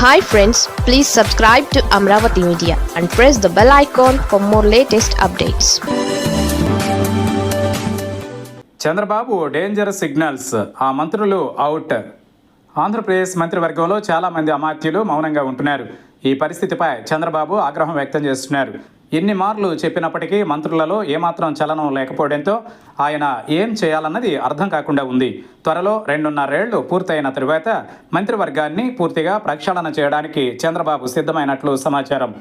Hi friends, please subscribe to Amravati Media and press the bell icon for more latest updates. Chandrababu danger signals, ఆ మంత్రులు out. Andhra Pradesh మంత్రివర్గంలో చాలామంది అమాత్యులు మౌనంగా ఉంటున్నారు. ఈ పరిస్థితిపై చంద్రబాబు ఆగ్రహం వ్యక్తం చేస్తున్నారు. ఎన్ని మార్లు చెప్పినప్పటికీ మంత్రులలో ఏమాత్రం చలనం లేకపోవడంతో ఆయన ఏం చేయాలన్నది అర్థం కాకుండా ఉంది. త్వరలో 2.5 ఏళ్లు పూర్తయిన తరువాత మంత్రివర్గాన్ని పూర్తిగా ప్రక్షాళన చేయడానికి చంద్రబాబు సిద్ధమైనట్లు సమాచారం.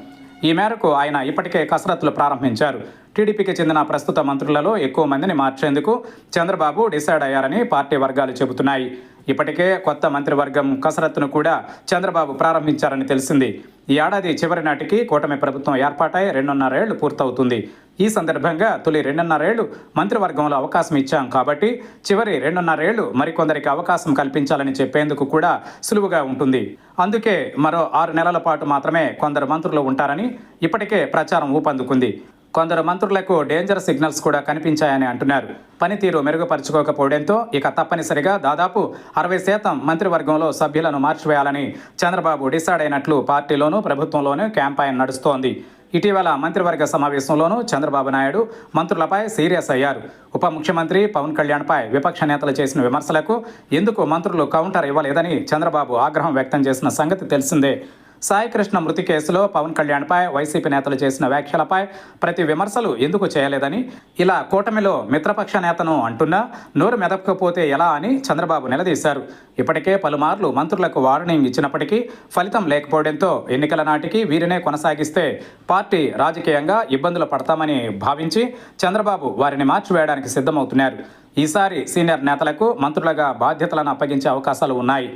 ఈ మేరకు ఆయన ఇప్పటికే కసరత్తులు ప్రారంభించారు. టీడీపీకి చెందిన ప్రస్తుత మంత్రులలో ఎక్కువ మందిని మార్చేందుకు చంద్రబాబు డిసైడ్ అయ్యారని పార్టీ వర్గాలు చెబుతున్నాయి. ఇప్పటికే కొత్త మంత్రివర్గం కసరత్తును కూడా చంద్రబాబు ప్రారంభించారని తెలిసింది. ఈ ఏడాది చివరి నాటికి కూటమి ప్రభుత్వం ఏర్పాటై 2.5 ఏళ్లు పూర్తవుతుంది. ఈ సందర్భంగా తొలి 2.5 ఏళ్లు మంత్రివర్గంలో అవకాశం ఇచ్చాం కాబట్టి చివరి 2.5 ఏళ్లు మరికొందరికి అవకాశం కల్పించాలని చెప్పేందుకు కూడా సులువుగా ఉంటుంది. అందుకే మరో 6 నెలల పాటు మాత్రమే కొందరు మంత్రులు ఉంటారని ఇప్పటికే ప్రచారం ఊపందుకుంది. కొందరు మంత్రులకు డేంజర్ సిగ్నల్స్ కూడా కనిపించాయని అంటున్నారు. పనితీరు మెరుగుపరుచుకోకపోవడంతో ఇక తప్పనిసరిగా దాదాపు 60% మంత్రివర్గంలో సభ్యులను మార్చివేయాలని చంద్రబాబు డిసైడ్ అయినట్లు పార్టీలోనూ ప్రభుత్వంలోనూ క్యాంపెయిన్ నడుస్తోంది. ఇటీవల మంత్రివర్గ సమావేశంలోనూ చంద్రబాబు నాయుడు మంత్రులపై సీరియస్ అయ్యారు. ఉప ముఖ్యమంత్రి పవన్ కళ్యాణ్పై విపక్ష నేతలు చేసిన విమర్శలకు ఎందుకు మంత్రులు కౌంటర్ ఇవ్వలేదని చంద్రబాబు ఆగ్రహం వ్యక్తం చేసిన సంగతి తెలిసిందే. సాయికృష్ణ మృతి కేసులో పవన్ కళ్యాణ్పై వైసీపీ నేతలు చేసిన వ్యాఖ్యలపై ప్రతి విమర్శలు ఎందుకు చేయలేదని, ఇలా కూటమిలో మిత్రపక్ష నేతను అంటున్నా నోరు మెదపకపోతే ఎలా అని చంద్రబాబు నిలదీశారు. ఇప్పటికే పలుమార్లు మంత్రులకు వార్నింగ్ ఇచ్చినప్పటికీ ఫలితం లేకపోవడంతో ఎన్నికల నాటికి వీరినే కొనసాగిస్తే పార్టీ రాజకీయంగా ఇబ్బందులు పడతామని భావించి చంద్రబాబు వారిని మార్చివేయడానికి సిద్ధమవుతున్నారు. ఈసారి సీనియర్ నేతలకు మంత్రులుగా బాధ్యతలను అప్పగించే అవకాశాలు ఉన్నాయి.